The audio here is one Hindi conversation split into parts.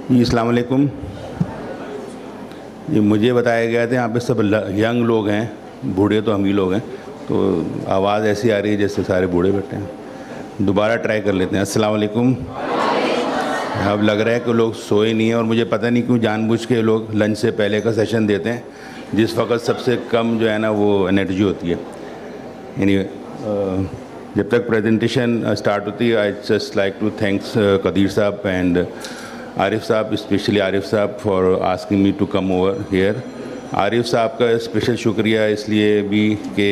जी अस्सलाम वालेकुम। जी मुझे बताया गया था यहाँ पे सब यंग लोग हैं, बूढ़े तो हम ही लोग हैं, तो आवाज़ ऐसी आ रही है जैसे सारे बूढ़े बैठे हैं। दोबारा ट्राई कर लेते हैं। अस्सलाम वालेकुम। अब लग रहा है कि लोग सोए नहीं हैं और मुझे पता नहीं क्यों जानबूझ के लोग लंच से पहले का सेशन देते हैं, जिस वक्त सबसे कम जो है ना वो एनर्जी होती है। Anyway, जब तक प्रेजेंटेशन स्टार्ट होती है, I just like to thanks Qadir sahab and Arif sahab, specially Arif sahab for asking me to come over here. Arif sahab का स्पेशल शुक्रिया इसलिए भी कि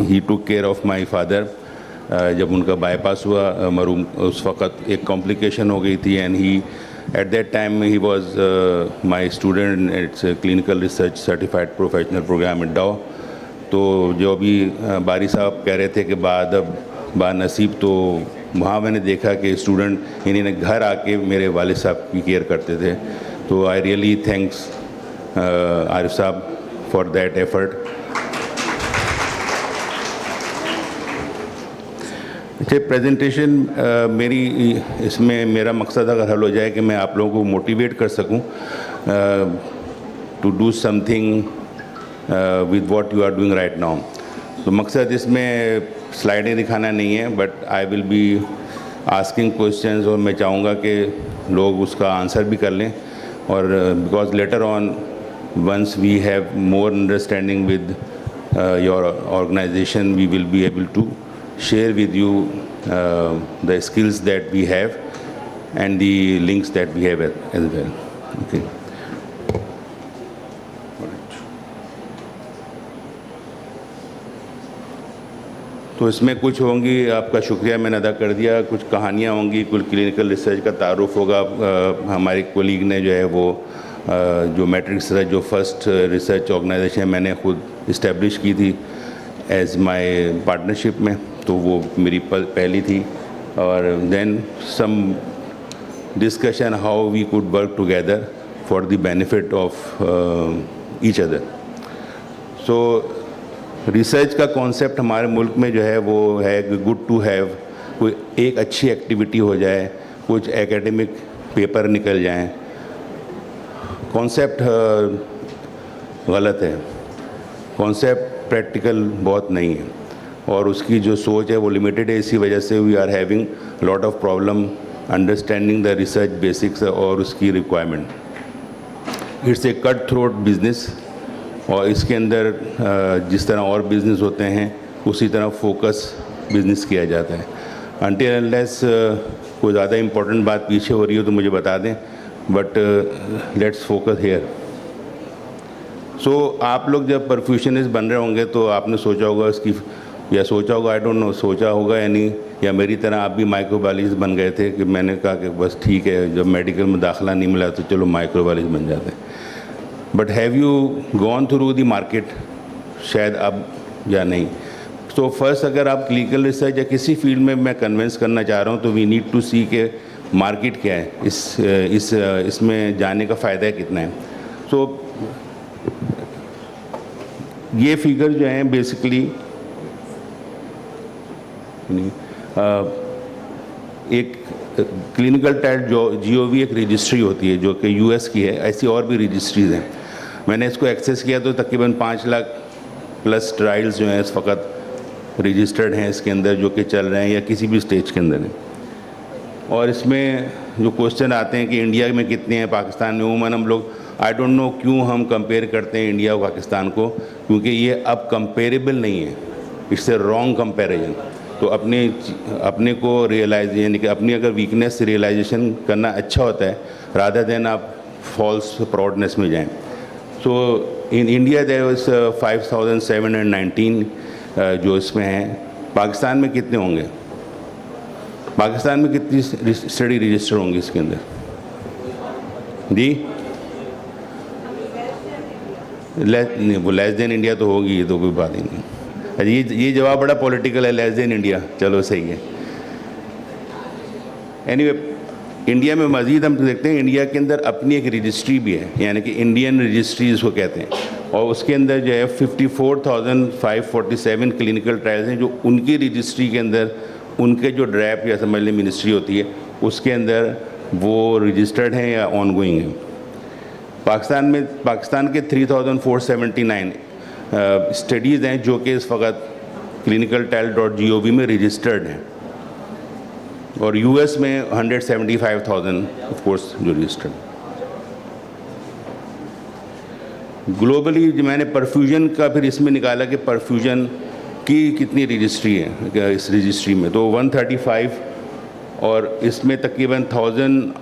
he took care of my father. जब उनका बाईपास हुआ मरूम, उस वक़्त एक कॉम्प्लिकेशन हो गई थी and he at that time he was my student. It's clinical research certified professional programme at Dow. तो जो अभी बारी साहब कह रहे थे कि बाद अब बानसीब, तो वहाँ मैंने देखा कि स्टूडेंट इन्हें घर आके मेरे वालिद साहब की केयर करते थे। तो I really thanks Arif sahab for that effort. अच्छा, प्रेजेंटेशन मेरी इसमें मेरा मकसद अगर हल हो जाए कि मैं आप लोगों को मोटिवेट कर सकूं to do something with what you are doing right now. तो मकसद इसमें स्लाइडें दिखाना नहीं है, but I will be asking questions, और मैं चाहूँगा कि लोग उसका आंसर भी कर लें। और because later on once we have more understanding with your organisation, we will be able to share with you the skills that we have and the links that we have as well. Okay. तो इसमें कुछ होंगी, आपका शुक्रिया मैंने अदा कर दिया, कुछ कहानियाँ होंगी, कुछ क्लिनिकल रिसर्च का तारुफ होगा। हमारे कोलीग ने जो है वो जो मैट्रिक्स रिसर्च, जो फर्स्ट रिसर्च ऑर्गेनाइजेशन मैंने खुद इस्टेब्लिश की थी एज माय पार्टनरशिप में, तो वो मेरी पहली थी। और then some discussion how we could work together for the benefit of each other. So research का कॉन्सेप्ट हमारे मुल्क में जो है वो है गुड टू हैव। कोई एक अच्छी एक्टिविटी हो जाए, कुछ एकेडमिक पेपर निकल जाएं, कॉन्सेप्ट गलत है। कॉन्सेप्ट प्रैक्टिकल बहुत नहीं है और उसकी जो सोच है वो लिमिटेड है। इसी वजह से we are having lot of problem understanding the research basics और उसकी requirement. It's a cut throat business, और इसके अंदर जिस तरह और बिजनेस होते हैं उसी तरह फोकस बिजनेस किया जाता है। अनटिल अनलेस कोई ज़्यादा इम्पोर्टेंट बात पीछे हो रही हो तो मुझे बता दें, बट लेट्स फोकस हेयर। सो आप लोग जब परफ्यूशनिस्ट बन रहे होंगे तो आपने सोचा होगा इसकी, या सोचा होगा, आई डोंट नो, सोचा होगा या नहीं, या मेरी तरह आप भी माइक्रोबायोलॉजिस्ट बन गए थे कि मैंने कहा कि बस ठीक है, जब मेडिकल में दाखिला नहीं मिला तो चलो माइक्रोबायोलॉजिस्ट बन जाते हैं। But have you gone through the market? शायद अब या नहीं। तो फर्स्ट, अगर आप क्लिनिकल रिसर्च या किसी फील्ड में मैं कन्विंस करना चाह रहा हूँ तो वी नीड टू सी के मार्केट क्या है, इसमें जाने का फ़ायदा कितना है। सो ये फिगर जो हैं बेसिकली एक क्लिनिकल ट्रायल GOV एक रजिस्ट्री होती है जो कि US की है, ऐसी और भी रजिस्ट्रीज़ हैं। मैंने इसको एक्सेस किया तो तकरीबन 5 लाख प्लस ट्रायल्स जो हैं इस वक्त रजिस्टर्ड हैं इसके अंदर, जो कि चल रहे हैं या किसी भी स्टेज के अंदर हैं। और इसमें जो क्वेश्चन आते हैं कि इंडिया में कितने हैं, पाकिस्तान में, उमूमन हम लोग आई डोंट नो क्यों हम कंपेयर करते हैं इंडिया और पाकिस्तान को, क्योंकि ये अब कंपेरेबल नहीं है। It's a wrong comparison. तो अपने को रियलाइज, यानी कि अपनी अगर वीकनेस रियलाइजेशन करना अच्छा होता है रादर देन आप फॉल्स प्राउडनेस में जाएं। सो इन इंडिया देयर वाज 5719 जो इसमें हैं। पाकिस्तान में कितने होंगे? पाकिस्तान में कितनी स्टडी रजिस्टर होंगी इसके अंदर जी? नहीं, वो लेस देन इंडिया तो होगी, ये तो कोई बात ही नहीं। ये जवाब बड़ा पॉलिटिकल है, लेस देन इंडिया, चलो सही है। एनीवे, इंडिया में मज़ीद हम देखते हैं इंडिया के अंदर अपनी एक रजिस्ट्री भी है, यानी कि इंडियन रजिस्ट्री इसको कहते हैं, और उसके अंदर जो है 54,547 क्लिनिकल ट्रायल्स हैं जो उनकी रजिस्ट्री के अंदर, उनके जो ड्रैप या समझ लें मिनिस्ट्री होती है उसके अंदर वो रजिस्टर्ड हैं या ऑनगोइंग हैं। पाकिस्तान के 3479 स्टडीज़ हैं जो कि इस वक्त clinicaltrial.gov में रजिस्टर्ड हैं, और यूएस में 175,000 ऑफ कोर्स जो रजिस्टर्ड। ग्लोबली मैंने परफ्यूजन का फिर इसमें निकाला कि परफ्यूजन की कितनी रजिस्ट्री है इस रजिस्ट्री में, तो 135, और इसमें तकरीबन 1000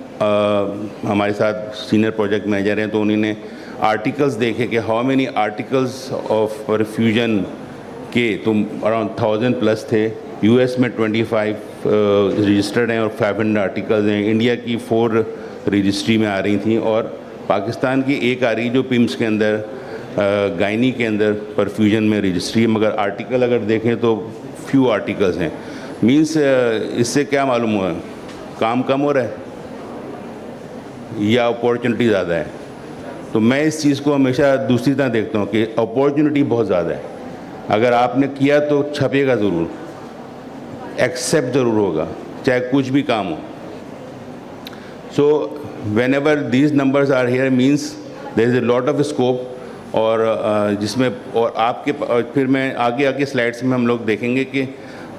हमारे साथ सीनियर प्रोजेक्ट मैनेजर हैं, तो उन्होंने आर्टिकल्स देखे कि how many articles of perfusion के, तो अराउंड 1000 प्लस थे। यूएस में 25 रजिस्टर्ड हैं और 500 आर्टिकल्स हैं। इंडिया की 4 रजिस्ट्री में आ रही थी, और पाकिस्तान की एक आ रही जो पिम्स के अंदर गायनी के अंदर परफ्यूजन में रजिस्ट्री है, मगर आर्टिकल अगर देखें तो फ्यू आर्टिकल्स हैं। मींस इससे क्या मालूम हुआ, काम कम हो रहा है या अपॉर्चुनिटी ज़्यादा है। तो मैं इस चीज़ को हमेशा दूसरी तरह देखता हूँ कि अपॉर्चुनिटी बहुत ज़्यादा है, अगर आपने किया तो छपेगा ज़रूर, एक्सेप्ट ज़रूर होगा, चाहे कुछ भी काम हो। सो whenever these numbers are here means there is a lot of scope, और जिसमें और आपके फिर मैं आगे स्लाइड्स में हम लोग देखेंगे कि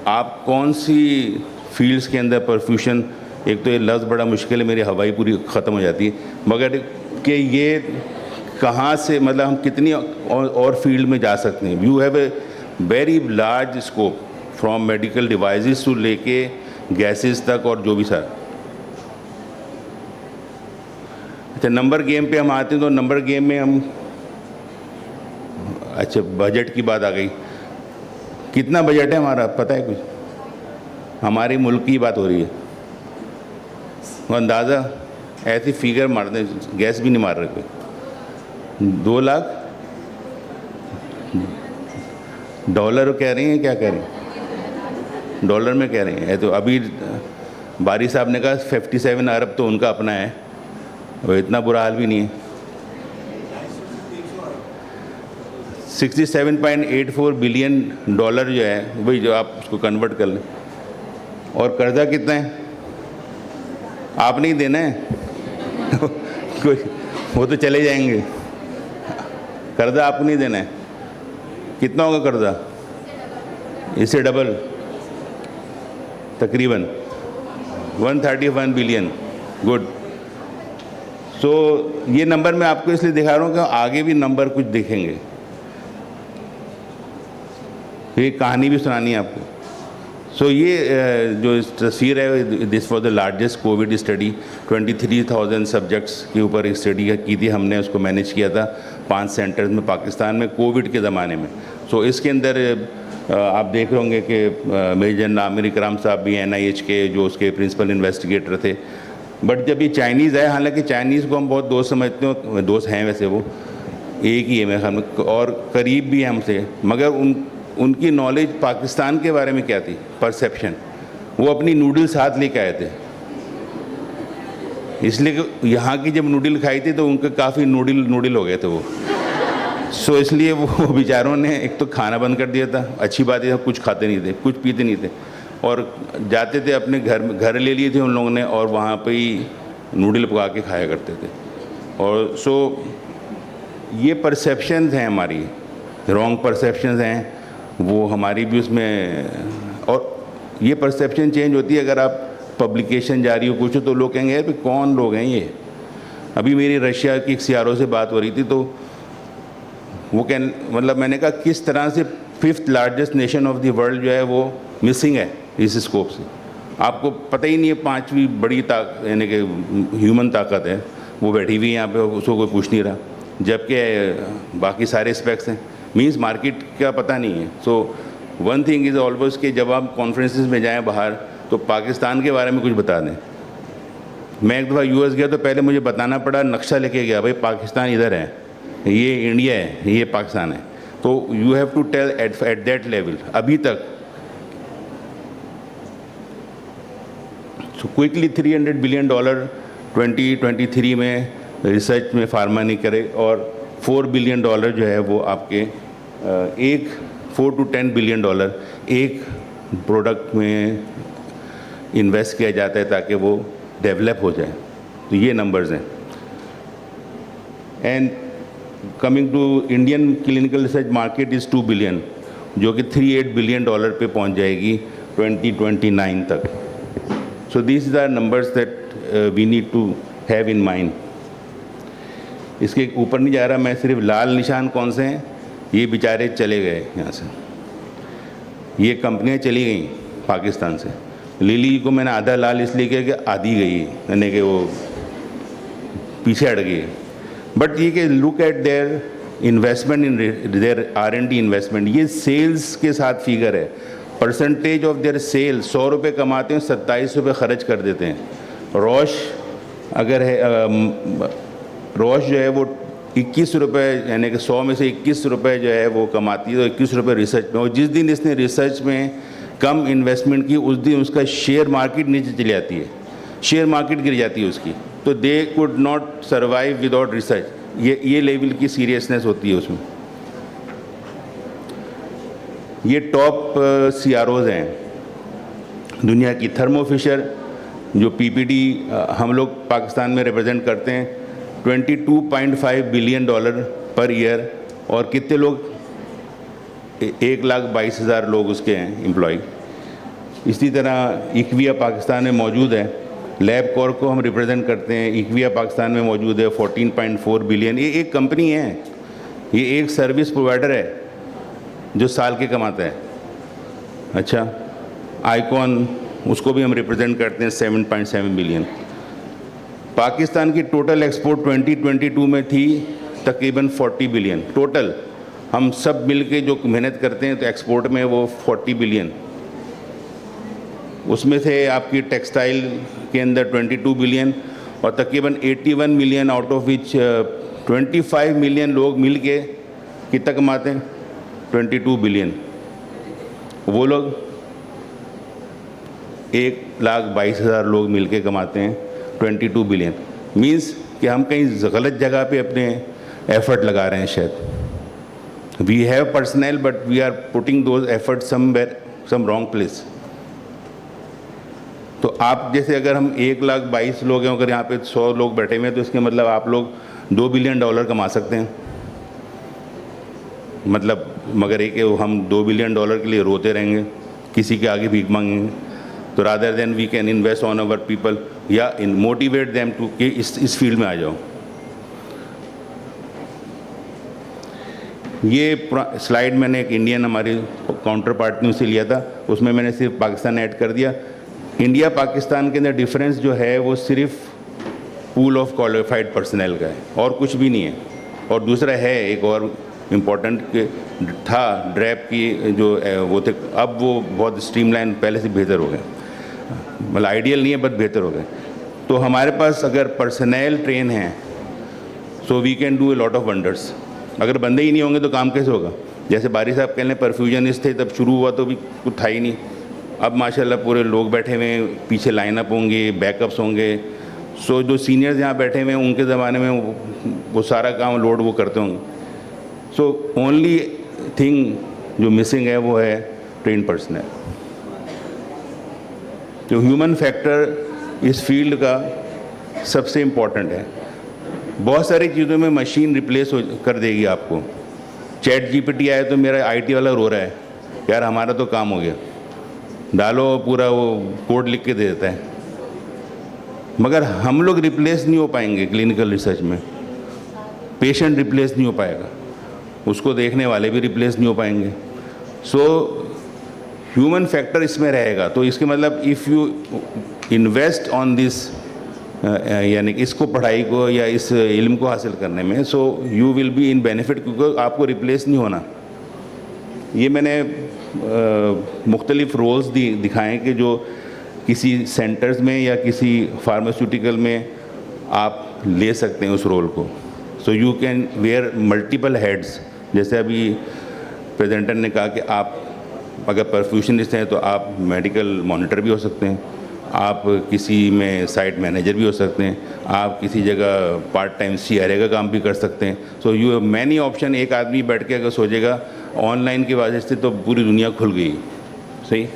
आप कौन सी फील्ड्स के अंदर परफ्यूजन, एक तो ये लफ्ज़ बड़ा मुश्किल है, मेरी हवाई पूरी ख़त्म हो जाती है, मगर कि ये कहाँ से, मतलब हम कितनी और फील्ड में जा सकते हैं। You have a very large scope from medical devices to लेके गैसेस तक, और जो भी सर। अच्छा, नंबर गेम पे हम आते हैं, तो नंबर गेम में हम, अच्छा बजट की बात आ गई, कितना बजट है हमारा पता है कुछ? हमारे मुल्क की बात हो रही है, वो अंदाज़ा ऐसी फिगर मार दें, गैस भी नहीं मार रहे कोई। 2 लाख डॉलर कह रही हैं, क्या कह रही हैं? डॉलर में कह रही हैं। तो अभी बारी साहब ने कहा 57 अरब तो उनका अपना है, वो इतना बुरा हाल भी नहीं है। 67.84 बिलियन डॉलर जो है, वही जो आप उसको कन्वर्ट कर लें। और कर्जा कितना है? आप नहीं देना है कोई, वो तो चले जाएंगे। कर्जा आपको नहीं देना है। कितना होगा कर्जा? इससे डबल, तकरीबन 131 बिलियन। गुड। सो ये नंबर मैं आपको इसलिए दिखा रहा हूँ कि आगे भी नंबर कुछ दिखेंगे, ये कहानी भी सुनानी है आपको। सो ये जो तस्वीर है, this was the largest Covid study, 23,000 subjects के ऊपर एक स्टडी की थी हमने, उसको मैनेज किया था 5 सेंटर्स में पाकिस्तान में कोविड के ज़माने में। सो इसके अंदर आप देख रहे होंगे कि मेजर जनरल आमिर इकराम साहब भी NIH के जो उसके प्रिंसिपल इन्वेस्टिगेटर थे। बट जब ये चाइनीज़ आए, हालांकि चाइनीज़ को हम बहुत दोस्त समझते हो, दोस्त हैं वैसे, वो एक ही है मेरे ख्याल में और करीब भी है हमसे, मगर उनकी नॉलेज पाकिस्तान के बारे में क्या थी, परसेप्शन, वो अपनी नूडल्स हाथ लेके आए थे, इसलिए कि यहाँ की जब नूडल खाई थी तो उनके काफ़ी नूडल हो गए थे वो। सो इसलिए वो बेचारों ने एक तो खाना बंद कर दिया था, अच्छी बात है, कुछ खाते नहीं थे, कुछ पीते नहीं थे, और जाते थे अपने घर ले लिए थे उन लोगों ने, और वहाँ पे ही नूडल पका के खाया करते थे। और सो ये परसेप्शंस हैं हमारी, रॉन्ग परसेप्शंस हैं, वो हमारी भी उसमें, और ये परसेप्शन चेंज होती है अगर आप पब्लिकेशन जारी हो कुछ तो लोग कहेंगे यार कौन लोग हैं ये। अभी मेरी रशिया की एक CRO से बात हो रही थी, तो वो मतलब मैंने कहा किस तरह से 5th largest nation of the world जो है वो मिसिंग है इस स्कोप से। आपको पता ही नहीं है 5वीं बड़ी यानी कि ह्यूमन ताकत है वो बैठी हुई है यहाँ पे, उसको कोई पूछ नहीं रहा, जबकि बाकी सारे स्पेक्स हैं। मीन्स मार्केट का पता नहीं है। So one thing is always कि जब आप कॉन्फ्रेंसेस में जाएं बाहर तो पाकिस्तान के बारे में कुछ बता दें। मैं एक दफ़ा US गया तो पहले मुझे बताना पड़ा, नक्शा लेके गया, भाई पाकिस्तान इधर है, ये इंडिया है, ये पाकिस्तान है। तो you have to tell at that level. अभी तक क्विकली $300 बिलियन 2023 में रिसर्च में फार्मा नहीं करे, और $4 बिलियन जो है वो आपके $4 to 10 बिलियन एक प्रोडक्ट में इन्वेस्ट किया जाता है ताकि वो डेवलप हो जाए। तो ये नंबर्स हैं। And coming to Indian clinical research market is 2 billion, जो कि $38 बिलियन पे पहुंच जाएगी 2029 तक। So this are numbers that we need to have in mind. इसके ऊपर नहीं जा रहा मैं, सिर्फ लाल निशान कौन से हैं, ये बेचारे चले गए यहाँ से, ये कंपनियाँ चली गई पाकिस्तान से। लिली को मैंने आधा लाल इसलिए किया कि आधी गई, यानी कि वो पीछे हट गई। बट ये कि look at their investment in their R&D investment, ये सेल्स के साथ फिगर है। परसेंटेज ऑफ देयर सेल, 100 रुपये कमाते हैं 27 रुपये खर्च कर देते हैं। रोश अगर है, रोश जो है वो 21 रुपये, यानी कि 100 में से 21 रुपये जो है वो कमाती है, तो 21 रुपये रिसर्च में। और जिस दिन इसने रिसर्च में कम इन्वेस्टमेंट की, उस दिन उसका शेयर मार्केट नीचे चली जाती है, शेयर मार्केट गिर जाती है उसकी। तो they could not survive without research. ये लेवल की सीरियसनेस होती है उसमें। ये टॉप CROs हैं दुनिया की। थर्मो फिशर जो PPD हम लोग पाकिस्तान में रिप्रेजेंट करते हैं, $22.5 बिलियन पर ईयर। और कितने लोग, 1,22,000 लोग उसके हैं एम्प्लॉय। इसी तरह इक्विया पाकिस्तान में मौजूद है। लैब कॉर को हम रिप्रेजेंट करते हैं, इक्विया पाकिस्तान में मौजूद है, 14.4 बिलियन। ये एक कंपनी है, ये एक सर्विस प्रोवाइडर है जो साल के कमाता है। अच्छा, आइकॉन, उसको भी हम रिप्रेजेंट करते हैं, 7.7 बिलियन। पाकिस्तान की टोटल एक्सपोर्ट 2022 में थी तकरीबन 40 बिलियन टोटल। हम सब मिल के जो मेहनत करते हैं तो एक्सपोर्ट में वो 40 बिलियन। उसमें से आपकी टेक्सटाइल के अंदर 22 बिलियन और तकरीबन 81 million, out of which 25 million लोग मिल के कितना कमाते हैं, 22 बिलियन। वो लोग 1,22,000 लोग मिल के कमाते हैं 22 बिलियन। मीन्स कि हम कहीं गलत जगह पे अपने एफर्ट लगा रहे हैं शायद। We have personal but we are putting those effort somewhere, some wrong place. तो आप जैसे अगर हम 1,22,000 लोग हैं, अगर यहाँ पे 100 लोग बैठे हुए हैं, तो इसके मतलब आप लोग $2 बिलियन कमा सकते हैं। मतलब मगर एक हम $2 बिलियन के लिए रोते रहेंगे, किसी के आगे भीख मांगेंगे। तो rather than we can invest on our people या इन मोटिवेट देम टू कि इस फील्ड में आ जाओ। ये स्लाइड मैंने एक इंडियन हमारी काउंटर पार्टनर से लिया था, उसमें मैंने सिर्फ पाकिस्तान ऐड कर दिया। इंडिया पाकिस्तान के अंदर डिफरेंस जो है वो सिर्फ पूल ऑफ क्वालिफाइड पर्सनल का है, और कुछ भी नहीं है। और दूसरा है एक और इम्पोर्टेंट था, ड्रैप की जो वो थे, अब वो बहुत स्ट्रीमलाइन पहले से बेहतर हो गए। मतलब आइडियल नहीं है बट बेहतर हो गए। तो हमारे पास अगर पर्सनल ट्रेन है so we can do a lot of wonders. अगर बंदे ही नहीं होंगे तो काम कैसे होगा। जैसे बारी साहब कहने परफ्यूजनिस्ट थे, तब शुरू हुआ तो भी कुछ था ही नहीं। अब माशाल्लाह पूरे लोग बैठे हुए हैं, पीछे लाइनअप होंगे, बैकअप्स होंगे। सो जो सीनियर्स यहाँ बैठे हुए हैं उनके ज़माने में वो सारा काम लोड वो करते होंगे। सो ओनली थिंग जो मिसिंग है वो है ट्रेन पर्सनल। जो ह्यूमन फैक्टर इस फील्ड का सबसे इम्पोर्टेंट है। बहुत सारी चीज़ों में मशीन रिप्लेस कर देगी आपको। चैट GPT आया तो मेरा IT वाला रो रहा है, यार हमारा तो काम हो गया, डालो पूरा वो कोड लिख के दे देता है। मगर हम लोग रिप्लेस नहीं हो पाएंगे क्लिनिकल रिसर्च में। पेशेंट रिप्लेस नहीं हो पाएगा, उसको देखने वाले भी रिप्लेस नहीं हो पाएंगे। सो ह्यूमन फैक्टर इसमें रहेगा। तो इसके मतलब if you invest on this, यानी इसको पढ़ाई को या इस इल्म को हासिल करने में, so you will be in benefit, क्योंकि आपको रिप्लेस नहीं होना। ये मैंने मुख्तलिफ रोल्स दिखाएँ कि जो किसी सेंटर्स में या किसी फार्मास्यूटिकल में आप ले सकते हैं उस रोल को। So you can wear multiple heads. जैसे अभी प्रेजेंटर ने कहा कि आप अगर परफ्यूशनिस्ट हैं तो आप मेडिकल मॉनिटर भी हो सकते हैं, आप किसी में साइट मैनेजर भी हो सकते हैं, आप किसी जगह पार्ट टाइम CRA का काम भी कर सकते हैं। So you have many option. एक आदमी बैठ के अगर सोचेगा ऑनलाइन की वजह से तो पूरी दुनिया खुल गई। सही।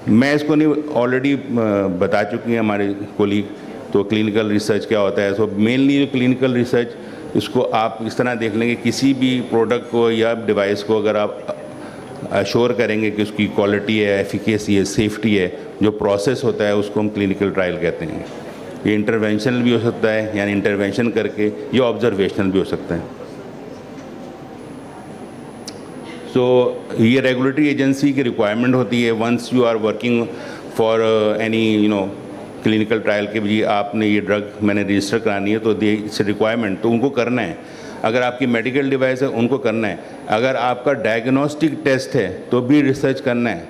मैं इसको नहीं, ऑलरेडी बता चुकी हैं हमारे कोलीग। तो क्लिनिकल रिसर्च क्या होता है, सो मेनली जो क्लिनिकल रिसर्च, इसको आप इस तरह देख लेंगे, किसी भी प्रोडक्ट को या डिवाइस को अगर आप अश्योर करेंगे कि उसकी क्वालिटी है, एफिकेसी है, सेफ्टी है, जो प्रोसेस होता है उसको हम क्लिनिकल ट्रायल कहते हैं। ये इंटरवेंशनल भी हो सकता है, यानी इंटरवेंशन करके, ये ऑब्जर्वेशनल भी हो सकता है। ये रेगुलेटरी एजेंसी की रिक्वायरमेंट होती है once you are working for any clinical trial के भी आपने ये ड्रग मैंने रजिस्टर करानी है, तो दे इट्स रिक्वायरमेंट, तो उनको करना है। अगर आपकी मेडिकल डिवाइस है उनको करना है। अगर आपका डायग्नोस्टिक टेस्ट है तो भी रिसर्च करना है।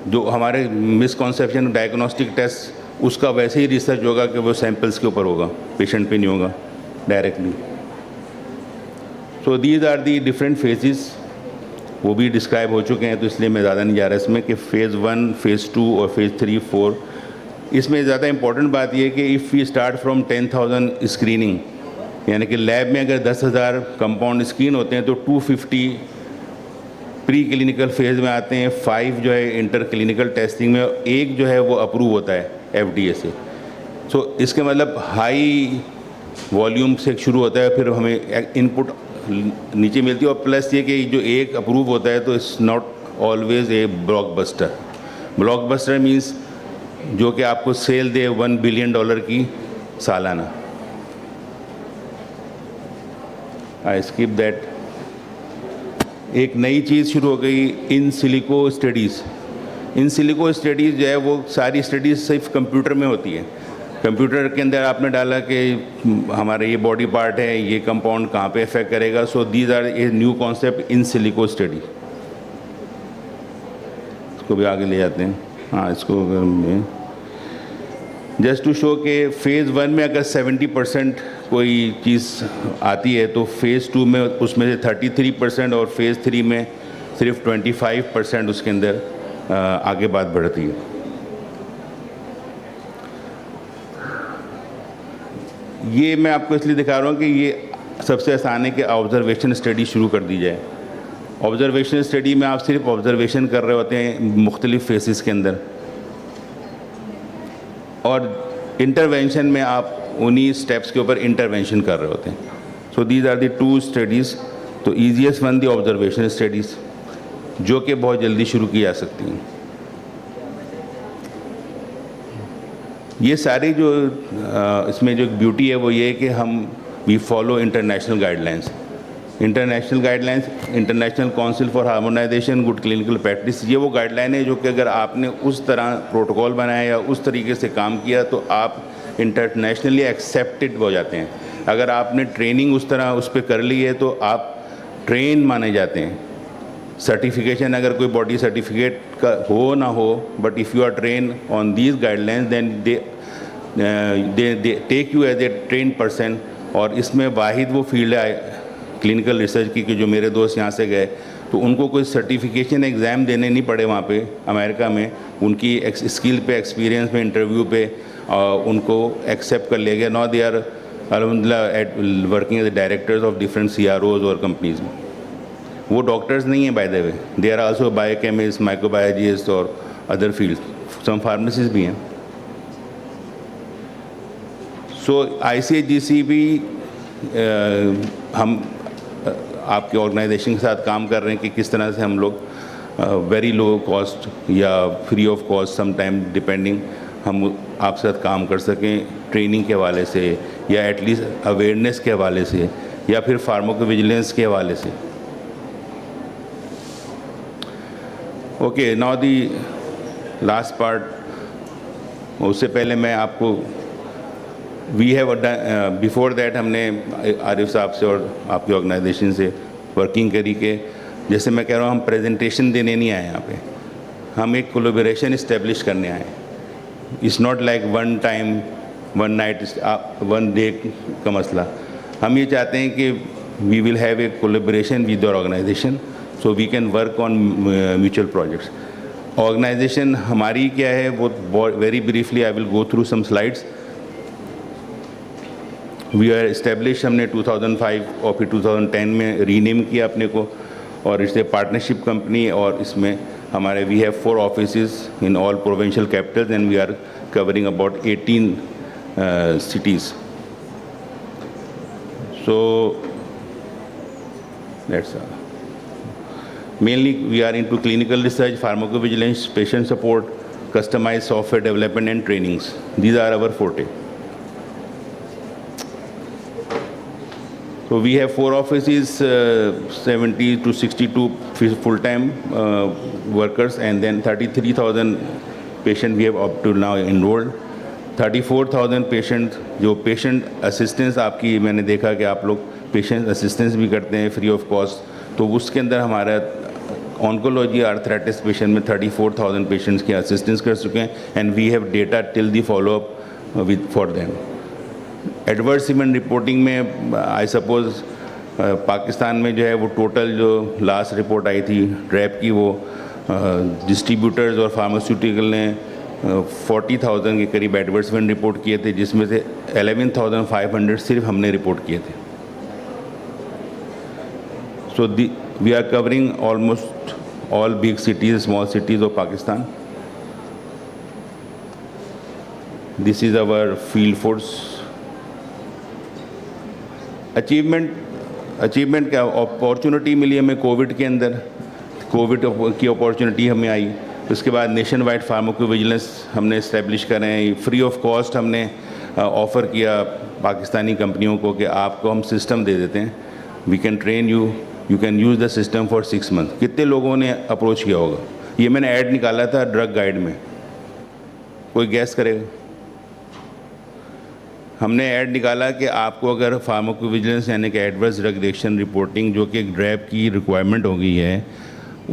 जो हमारे मिसकॉन्सेप्शन डायग्नोस्टिक टेस्ट, उसका वैसे ही रिसर्च होगा कि वो सैंपल्स के ऊपर होगा, पेशेंट पे नहीं होगा directly. So these are the different phases, वो भी डिस्क्राइब हो चुके हैं, तो इसलिए मैं ज़्यादा नहीं जा रहा इसमें कि फ़ेज़ 1, फ़ेज़ 2 और फ़ेज़ 3, 4। इसमें ज़्यादा इंपॉर्टेंट बात यह है कि if we start from 10,000 screening, यानी कि लैब में अगर 10,000 कंपाउंड स्क्रीन होते हैं तो 250 प्री क्लिनिकल फेज़ में आते हैं, 5 जो है इंटर क्लिनिकल टेस्टिंग में, एक जो है वो अप्रूव होता है FDA से। सो इसके मतलब हाई वॉल्यूम से शुरू होता है, फिर हमें इनपुट नीचे मिलती है, और प्लस ये कि जो एक अप्रूव होता है तो it's not always a blockbuster. Blockbuster means जो कि आपको सेल दे $1 बिलियन की सालाना। I skip that. एक नई चीज़ शुरू हो गई, in silico studies. In silico studies जो है वो सारी स्टडीज़ सिर्फ कंप्यूटर में होती है। कंप्यूटर के अंदर आपने डाला कि हमारा ये बॉडी पार्ट है, ये कंपाउंड कहाँ पे इफेक्ट करेगा। So these are a new concept, in silico study. इसको भी आगे ले जाते हैं। हाँ, इसको जस्ट टू शो के फ़ेज़ 1 में अगर 70% कोई चीज़ आती है तो फ़ेज़ 2 में उसमें से 33% और फ़ेज़ 3 में सिर्फ 25% उसके अंदर आगे बात बढ़ती है। ये मैं आपको इसलिए दिखा रहा हूँ कि ये सबसे आसान है कि ऑब्जर्वेशन स्टडी शुरू कर दी जाए। ऑब्जर्वेशन स्टडी में आप सिर्फ ऑब्जर्वेशन कर रहे होते हैं मुख्तलिफ फेसेस के अंदर, और इंटरवेंशन में आप उन्हीं स्टेप्स के ऊपर इंटरवेंशन कर रहे होते हैं। So these are the 2 studies. तो easiest one the observation studies, जो कि बहुत जल्दी शुरू की जा सकती हैं। ये सारी जो इसमें जो ब्यूटी है वो ये है कि हम we follow international guidelines. International council for harmonisation good clinical practice, ये वो गाइडलाइन है जो कि अगर आपने उस तरह प्रोटोकॉल बनाया या उस तरीके से काम किया तो आप इंटरनेशनली एक्सेप्टेड हो जाते हैं। अगर आपने ट्रेनिंग उस तरह उस पर कर ली है तो आप ट्रेन माने जाते हैं। सर्टिफिकेशन अगर कोई बॉडी सर्टिफिकेट का हो ना हो, but if you are train on these guidelines then they take you as a train person. और इसमें वाहिद वो फील्ड है क्लिनिकल रिसर्च की कि जो मेरे दोस्त यहाँ से गए तो उनको कोई सर्टिफिकेशन एग्ज़ाम देने नहीं पड़े वहाँ पे अमेरिका में। उनकी स्किल पे, एक्सपीरियंस पे, इंटरव्यू पे उनको एक्सेप्ट कर लिया गया। नाउ दे आर अल्हम्दुलिल्लाह working as directors of different CROs और कंपनीज में। वो डॉक्टर्स नहीं हैं by the way, they are also biochemist, microbiologist और अदर फील्ड, सम फार्मेसिस्ट भी हैं। सो ICHGC भी हम आपके ऑर्गेनाइजेशन के साथ काम कर रहे हैं कि किस तरह से हम लोग वेरी लो कॉस्ट या free of cost some time depending हम आपके साथ काम कर सकें, ट्रेनिंग के हवाले से या एटलीस्ट अवेयरनेस के हवाले से या फिर फार्माकोविजिलेंस के हवाले से। Okay, now the last part. उससे पहले मैं आपको वी हैव बिफोर दैट हमने आरिफ साहब से और आपकी ऑर्गेनाइजेशन से वर्किंग करी के, जैसे मैं कह रहा हूँ हम प्रेजेंटेशन देने नहीं आए यहाँ पे, हम एक कोलैबोरेशन इस्टेब्लिश करने आए। It's not like one time one night one day का मसला। हम ये चाहते हैं कि we will have a collaboration with your organisation so we can work on mutual projects. Organisation हमारी क्या है वो very briefly I will go through some slides. We are establish, हमने 2005 और फिर 2010 में रीनेम किया अपने को, और इससे पार्टनरशिप कंपनी, और इसमें हमारे we have 4 offices in all provincial capitals and we are covering about 18 cities. So that's mainly we are into clinical research, pharmacovigilance, patient support, customized software development and trainings. These are our forte. So we have 4 offices, 70 to 62 full-time workers, and then 33,000 patient we have up to now enrolled. 34,000 patient जो पेशेंट असिस्टेंस आपकी मैंने देखा कि आप लोग पेशेंट असिस्टेंस भी करते हैं फ्री ऑफ कॉस्ट, तो उसके अंदर हमारा ऑन्कोलॉजी आर्थराइटिस पेशेंट में 34,000 पेशेंट्स की असिस्टेंस कर चुके हैं and we have data till the follow up with for them. Adverse event reporting में आई सपोज पाकिस्तान में जो है वो टोटल जो लास्ट रिपोर्ट आई थी ड्रैप की, वो डिस्ट्रीब्यूटर्स और फार्मास्यूटिकल ने 40,000 के करीब एडवर्स इवेंट रिपोर्ट किए थे, जिसमें से 11,500 सिर्फ हमने रिपोर्ट किए थे. So we are covering almost all big cities, small cities of Pakistan. This is our field force. Achievement क्या अपॉर्चुनिटी मिली हमें कोविड के अंदर, कोविड की अपॉर्चुनिटी हमें आई. उसके बाद नेशन वाइड फार्माकोविजिलेंस हमने इस्टेब्लिश करें, फ्री ऑफ कॉस्ट हमने ऑफ़र किया पाकिस्तानी कंपनियों को कि आपको हम सिस्टम दे देते हैं, we can train you, you can use the system for 6 month. कितने लोगों ने अप्रोच किया होगा? ये मैंने ऐड निकाला था ड्रग गाइड में, कोई गैस करेगा? हमने ऐड निकाला कि आपको अगर फार्माकोविजिलेंस यानी कि एडवर्स ड्रग रिएक्शन रिपोर्टिंग जो कि एक ड्रैप की रिक्वायरमेंट हो गई है,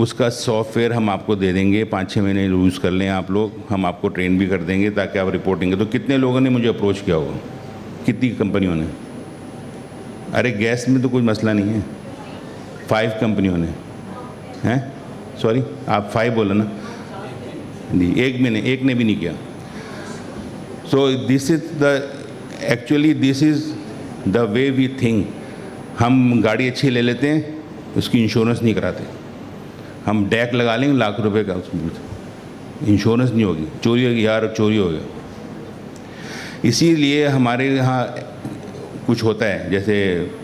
उसका सॉफ्टवेयर हम आपको दे देंगे, 5-6 महीने यूज़ कर लें आप लोग, हम आपको ट्रेन भी कर देंगे ताकि आप रिपोर्टिंग. तो कितने लोगों ने मुझे अप्रोच किया होगा? कितनी कंपनियों ने? अरे गैस में तो कोई मसला नहीं है, 5 कंपनियों ने हैं. सॉरी आप 5 बोलो ना, एक ने भी नहीं किया. So this is the actually this is the way we think. हम गाड़ी अच्छी ले लेते हैं, उसकी इंश्योरेंस नहीं कराते. हम डैक लगा लेंगे लाख रुपए का, इंश्योरेंस नहीं होगी, चोरी होगी यार, चोरी हो गया. इसीलिए हमारे यहाँ कुछ होता है, जैसे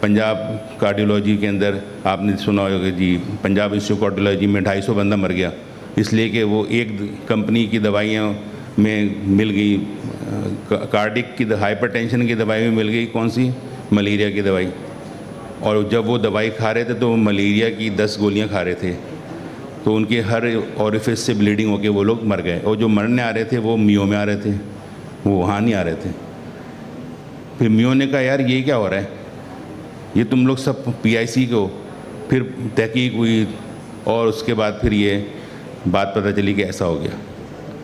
पंजाब कार्डियोलॉजी के अंदर आपने सुना होगा जी, पंजाब इंस्टीट्यूट कार्डियोलॉजी में 250 बंदा मर गया, इसलिए कि वो एक कंपनी की दवाइयाँ में मिल गई, कार्डिक की हाइपरटेंशन की दवाई में मिल गई, कौन सी? मलेरिया की दवाई. और जब वो दवाई खा रहे थे तो मलेरिया की 10 गोलियाँ खा रहे थे, तो उनके हर ऑरिफिस से ब्लीडिंग होके वो लोग मर गए. और जो मरने आ रहे थे वो मियो में आ रहे थे, वो वहाँ नहीं आ रहे थे. फिर मियो ने कहा यार ये क्या हो रहा है, ये तुम लोग सब PIC को. फिर तहकीक हुई और उसके बाद फिर ये बात पता चली कि ऐसा हो गया.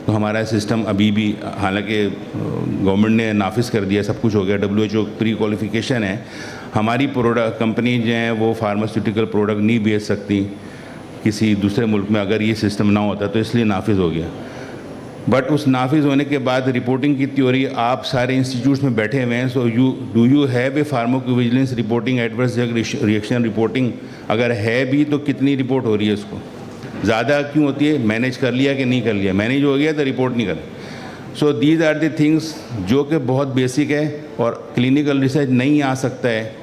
तो हमारा सिस्टम अभी भी, हालांकि गवर्नमेंट ने नाफिज कर दिया, सब कुछ हो गया, WHO प्री क्वालिफिकेशन है, हमारी प्रोडक्ट कंपनी जो हैं वो फार्मास्यूटिकल प्रोडक्ट नहीं बेच सकती किसी दूसरे मुल्क में अगर ये सिस्टम ना होता, तो इसलिए नाफिज हो गया. बट उस नाफिज होने के बाद रिपोर्टिंग की थ्योरी आप सारे इंस्टीट्यूट्स में बैठे हुए हैं. So you have A pharmacovigilance reporting, adverse drug reaction reporting? अगर है भी तो कितनी रिपोर्ट हो रही है उसको? ज़्यादा क्यों होती है? मैनेज कर लिया कि नहीं कर लिया? मैनेज हो गया तो रिपोर्ट नहीं कर. So these are the things जो कि बहुत बेसिक है और क्लिनिकल रिसर्च नहीं आ सकता है.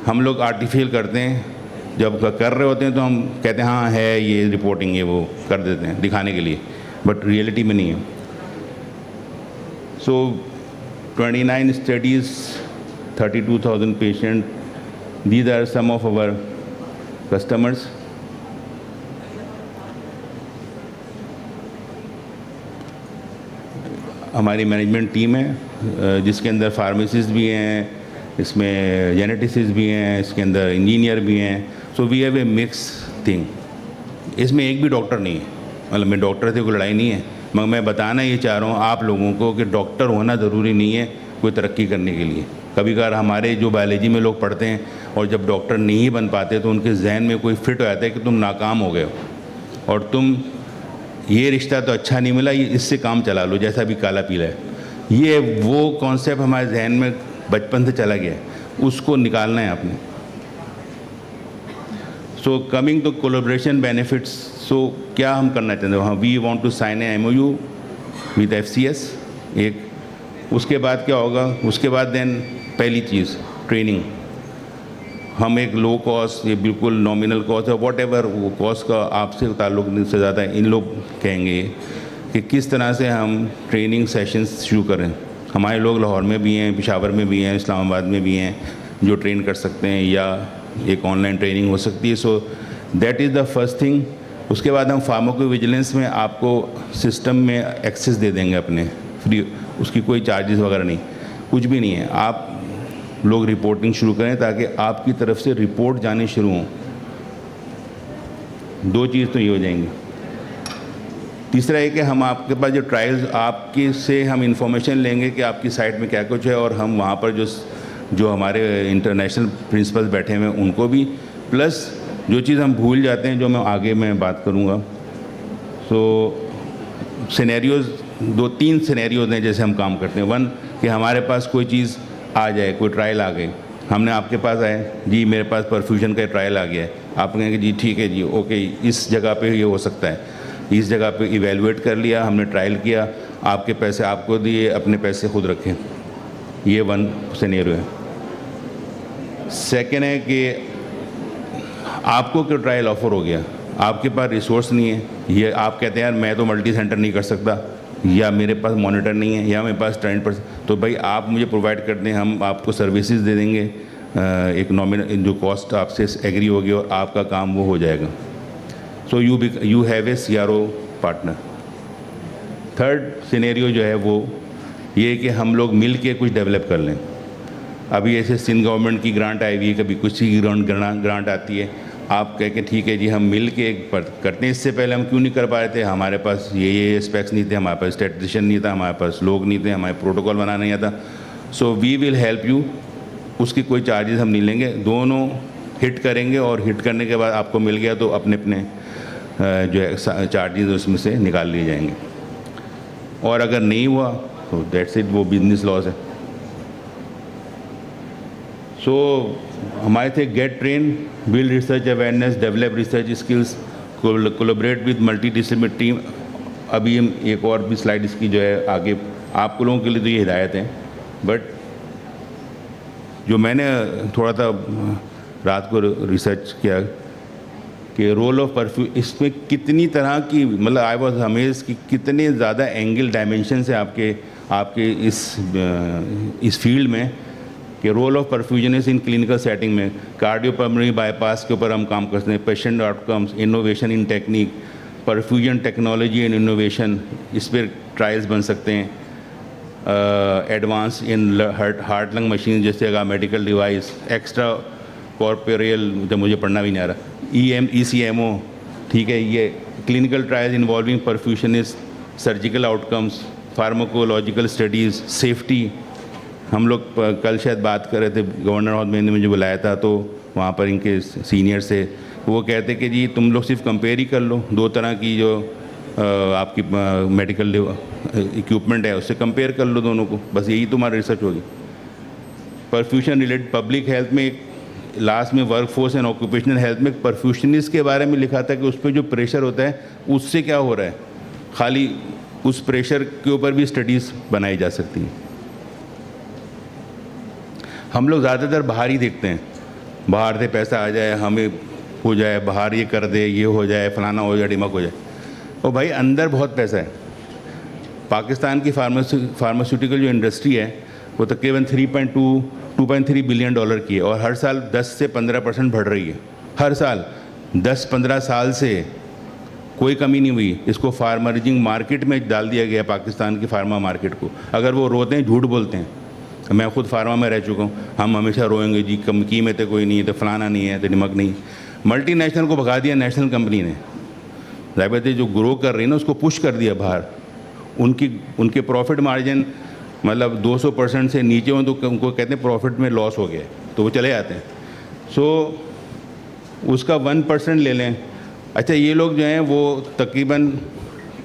हम लोग आर्टिफिशियल करते हैं, जब कर रहे होते हैं तो हम कहते हैं हाँ है ये रिपोर्टिंग, ये वो कर देते हैं दिखाने के लिए, बट रियलिटी में नहीं है. So 29 studies, 32,000 patient, these are some of our customers. हमारी मैनेजमेंट टीम है जिसके अंदर फार्मासिस्ट भी हैं, इसमें जेनेटिसिस्ट भी हैं, इसके अंदर इंजीनियर भी हैं. So we have a mix thing. इसमें एक भी डॉक्टर नहीं है, मतलब मैं डॉक्टर से कोई लड़ाई नहीं है, मगर मैं बताना ये चाह रहा हूँ आप लोगों को कि डॉक्टर होना ज़रूरी नहीं है कोई तरक्की करने के लिए. कभी कभार हमारे जो बायोलॉजी में लोग पढ़ते हैं और जब डॉक्टर नहीं बन पाते तो उनके जहन में कोई फिट हो जाता है कि तुम नाकाम हो गए हो और तुम ये रिश्ता तो अच्छा नहीं मिला, ये इससे काम चला लो, जैसा भी काला पीला है. ये वो कॉन्सेप्ट हमारे जहन में बचपन से चला गया है, उसको निकालना है आपने. So coming to collaboration benefits, so क्या हम करना चाहते हैं, हाँ we want to sign a MOU with FCS एक, उसके बाद क्या होगा, उसके बाद देन पहली चीज़ ट्रेनिंग, हम एक लो कॉस्ट, ये बिल्कुल नॉमिनल कॉस्ट है, वॉट एवर वो कॉस्ट का आपसे ताल्लुक से ज़्यादा इन लोग कहेंगे कि किस तरह से हम ट्रेनिंग सेशंस शुरू करें। हमारे लोग लाहौर में भी हैं, पेशावर में भी हैं, इस्लामाबाद में भी हैं जो ट्रेन कर सकते हैं, या एक ऑनलाइन ट्रेनिंग हो सकती है। So that is the first thing. उसके बाद हम फार्माकोविजिलेंस में आपको सिस्टम में एक्सेस दे देंगे अपने फ्री, उसकी कोई चार्जेस वगैरह नहीं, कुछ भी नहीं है। आप लोग रिपोर्टिंग शुरू करें ताकि आपकी तरफ से रिपोर्ट जाने शुरू हों। दो चीज़ तो ये हो जाएंगी। तीसरा है कि हम आपके पास जो ट्रायल्स, आपके से हम इंफॉर्मेशन लेंगे कि आपकी साइट में क्या कुछ है, और हम वहाँ पर जो हमारे इंटरनेशनल प्रिंसिपल्स बैठे हुए हैं उनको भी, प्लस जो चीज़ हम भूल जाते हैं जो मैं आगे बात करूँगा। सो सिनेरियोज़, 2-3 सिनेरियोज़ हैं जैसे हम काम करते हैं। वन कि हमारे पास कोई चीज़ आ जाए, कोई ट्रायल आ गई, हमने आपके पास आए, जी मेरे पास परफ्यूजन का ट्रायल आ गया है, आप कहेंगे जी ठीक है जी ओके, इस जगह पे ये हो सकता है, इस जगह पे इवेलुएट कर लिया हमने, ट्रायल किया, आपके पैसे आपको दिए, अपने पैसे खुद रखें। ये वन सिनेरियो है। सेकेंड है कि आपको कोई ट्रायल ऑफर हो गया, आपके पास रिसोर्स नहीं है, ये आप कहते हैं यार मैं तो मल्टी सेंटर नहीं कर सकता, या मेरे पास मॉनिटर नहीं है, या मेरे पास ट्रेंड पर, तो भाई आप मुझे प्रोवाइड कर दें, हम आपको सर्विसेज दे देंगे, एक नॉमिनल जो कॉस्ट आपसे एग्री होगी और आपका काम वो हो जाएगा। So you have A CRO partner. Third scenario जो है वो ये कि हम लोग मिल के कुछ डेवलप कर लें। अभी ऐसे सिंध गवर्नमेंट की ग्रांट आई हुई है, कभी कुछ की ग्रांट आती है, आप कह के ठीक है जी हम मिल के एक करते हैं। इससे पहले हम क्यों नहीं कर पा रहे थे, हमारे पास ये स्पेक्स नहीं थे, हमारे पास स्टैटिस्टिशियन नहीं था, हमारे पास लोग नहीं थे, हमारे प्रोटोकॉल बनाना नहीं आता। So we will help you, उसकी कोई चार्जेस हम नहीं लेंगे, दोनों हिट करेंगे, और हिट करने के बाद आपको मिल गया तो अपने अपने जो है चार्जेस उसमें से निकाल लिए जाएंगे, और अगर नहीं हुआ तो दैट्स इट, वो बिजनेस लॉस है। सो हमारे थे gate train, build research awareness, develop research skills, collaborate with multi disciplinary team. अभी हम एक और भी स्लाइड इसकी जो है आगे, आप लोगों के लिए तो ये हिदायत है, बट जो मैंने थोड़ा सा रात को रिसर्च किया कि रोल ऑफ परफ्यूम, इसमें कितनी तरह की, मतलब आई वॉज अमेज कि कितने ज़्यादा एंगल डायमेंशन है आपके इस फील्ड में, कि role of perfusionist in clinical setting में कार्डियोपल्मोनरी बाईपास के ऊपर हम काम करते हैं, patient outcomes, innovation in technique, perfusion technology and innovation, इस पर ट्रायल्स बन सकते हैं, advance in heart lung machine जैसे का मेडिकल डिवाइस, एक्स्ट्रा कॉर्पोरियल, जब मुझे पढ़ना भी नहीं आ रहा, ECMO, ठीक है, ये clinical trials involving perfusionist, surgical outcomes, pharmacological studies, safety. हम लोग कल शायद बात कर रहे थे, गवर्नर हाउस में मुझे बुलाया था, तो वहाँ पर इनके सीनियर से वो कहते कि जी तुम लोग सिर्फ कंपेयर ही कर लो, दो तरह की जो आपकी मेडिकल इक्विपमेंट है उससे कंपेयर कर लो दोनों को, बस यही तुम्हारी रिसर्च होगी। परफ्यूशन रिलेटेड पब्लिक हेल्थ में लास्ट में वर्कफोर्स एंड ऑक्यूपेशनल हेल्थ में परफ्यूशनिस्ट के बारे में लिखा था कि उस पर जो प्रेशर होता है उससे क्या हो रहा है, खाली उस प्रेशर के ऊपर भी स्टडीज़ बनाई जा सकती हैं। हम लोग ज़्यादातर बाहर ही देखते हैं, बाहर से पैसा आ जाए, हमें हो जाए, बाहर ये कर दे, ये हो जाए, फलाना हो जाए, डिमक हो जाए। और भाई अंदर बहुत पैसा है। पाकिस्तान की फार्मास्यूटिकल जो इंडस्ट्री है वो तकरीबन 2.3 बिलियन डॉलर की है, और हर साल 10 से 15% बढ़ रही है। हर साल 10-15 साल से कोई कमी नहीं हुई। इसको फार्मर्जिंग मार्केट में डाल दिया गया, पाकिस्तान की फार्मा मार्केट को। अगर वो रोते हैं, झूठ बोलते हैं, मैं खुद फार्मा में रह चुका हूँ, हम हमेशा रोएंगे जी कम कीमत है, कोई नहीं है तो फलाना नहीं है तो निमक नहीं। मल्टीनेशनल को भगा दिया नेशनल कंपनी ने, ज़ाहिर जो ग्रो कर रही है ना उसको पुश कर दिया बाहर। उनके प्रॉफिट मार्जिन मतलब 200% से नीचे हो तो उनको कहते हैं प्रॉफिट में लॉस हो गया, तो वो चले जाते हैं। सो उसका 1% ले लें। अच्छा, ये लोग जो हैं वो तकरीबन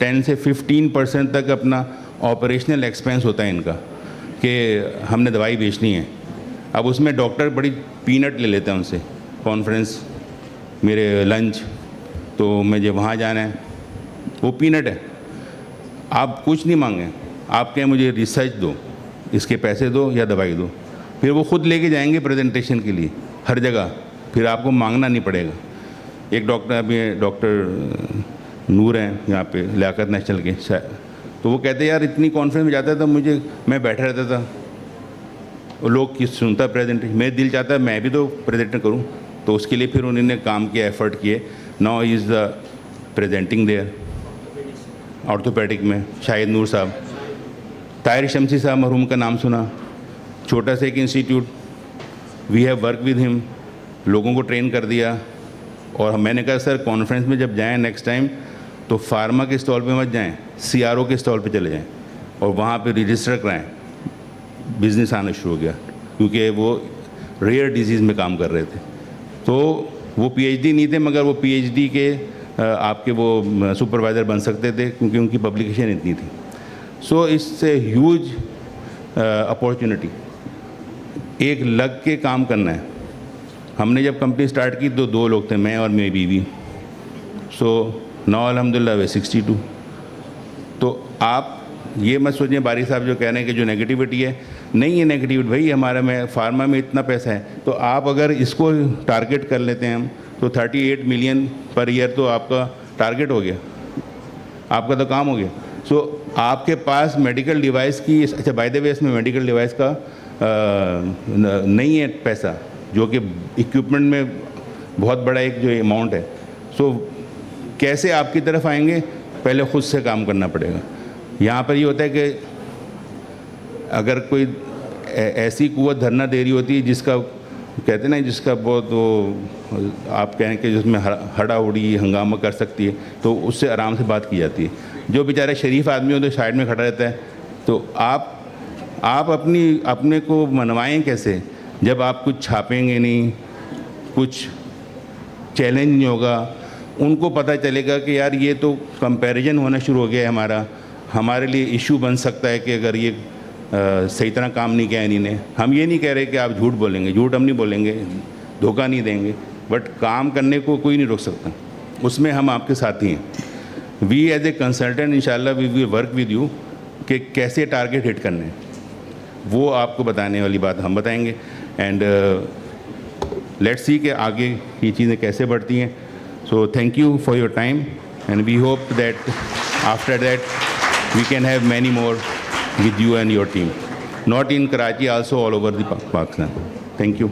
10 से 15% तक अपना ऑपरेशनल एक्सपेंस होता है इनका, कि हमने दवाई बेचनी है। अब उसमें डॉक्टर बड़ी पीनट ले लेते हैं उनसे, कॉन्फ्रेंस मेरे लंच, तो मुझे वहाँ जाना है, वो पीनट है। आप कुछ नहीं मांगें, आप कहें मुझे रिसर्च दो, इसके पैसे दो या दवाई दो, फिर वो खुद लेके जाएंगे प्रेजेंटेशन के लिए हर जगह, फिर आपको मांगना नहीं पड़ेगा। एक डॉक्टर, अभी डॉक्टर नूर हैं यहाँ पे लियाकत नेशनल के, तो वो कहते यार इतनी कॉन्फ्रेंस में जाता था, मैं बैठा रहता था, वो लोग किस सुनता प्रेजेंटेशन, मेरे दिल चाहता है मैं भी तो प्रेजेंट करूँ, तो उसके लिए फिर उन्होंने काम किया, एफर्ट किए। Now he is the presenting their orthopaedic में। शाहिद नूर साहब, ताहिर शमसी साहब मरहूम का नाम सुना, छोटा सा एक institute, we have work with him, लोगों को ट्रेन कर दिया। और मैंने कहा सर कॉन्फ्रेंस में जब जाएं नेक्स्ट टाइम तो फार्मा के स्टॉल पे मत जाएं, CRO के स्टॉल पे चले जाएं और वहाँ पे रजिस्टर कराएं। बिज़नेस आना शुरू हो गया, क्योंकि वो रेयर डिजीज़ में काम कर रहे थे। तो वो PhD नहीं थे, मगर वो PhD के आपके वो सुपरवाइज़र बन सकते थे, क्योंकि उनकी पब्लिकेशन इतनी थी। So it's a huge opportunity, एक लग के काम करना है। हमने जब कंपनी स्टार्ट की तो 2 लोग थे, मैं और मेरी बीवी। सो नाउ अल्हम्दुलिल्लाह वे 62। तो आप ये मत सोचें बारी साहब जो कह रहे हैं कि जो नेगेटिविटी है, नहीं है नेगेटिविटी भाई, हमारा में फार्मा में इतना पैसा है, तो आप अगर इसको टारगेट कर लेते हैं हम, तो 38 मिलियन पर ईयर तो आपका टारगेट हो गया, आपका तो काम हो गया। सो आपके पास मेडिकल डिवाइस की, अच्छा बाय द वे इसमें मेडिकल डिवाइस का नहीं है पैसा, जो कि इक्विपमेंट में बहुत बड़ा एक जो अमाउंट है। सो कैसे आपकी तरफ आएंगे, पहले ख़ुद से काम करना पड़ेगा। यहाँ पर ये होता है कि अगर कोई ऐसी कुव्वत धरना दे रही होती है जिसका कहते हैं ना, जिसका बहुत वो आप कहें कि जिसमें हड़ा उड़ी हंगामा कर सकती है, तो उससे आराम से बात की जाती है। जो बेचारा शरीफ आदमी हो तो साइड में खड़ा रहता है। तो आप अपने को मनवाएं कैसे, जब आप कुछ छापेंगे नहीं, कुछ चैलेंज नहीं होगा, उनको पता चलेगा कि यार ये तो कंपैरिजन होना शुरू हो गया है, हमारे लिए इशू बन सकता है कि अगर ये सही तरह काम नहीं किया इन्हीं। हम ये नहीं कह रहे कि आप झूठ बोलेंगे, झूठ हम नहीं बोलेंगे, धोखा नहीं देंगे, बट काम करने को कोई नहीं रोक सकता, उसमें हम आपके साथ ही हैं। वी एज ए कंसल्टेंट इंशाल्लाह we will work with you कि कैसे टारगेट हिट करने हैं, वो आपको बताने वाली बात हम बताएंगे। एंड लेट्स सी कि आगे ये चीज़ें कैसे बढ़ती हैं। So thank you for your time and we hope that after that we can have many more with you and your team, not in Karachi, also all over the Pakistan. Thank you.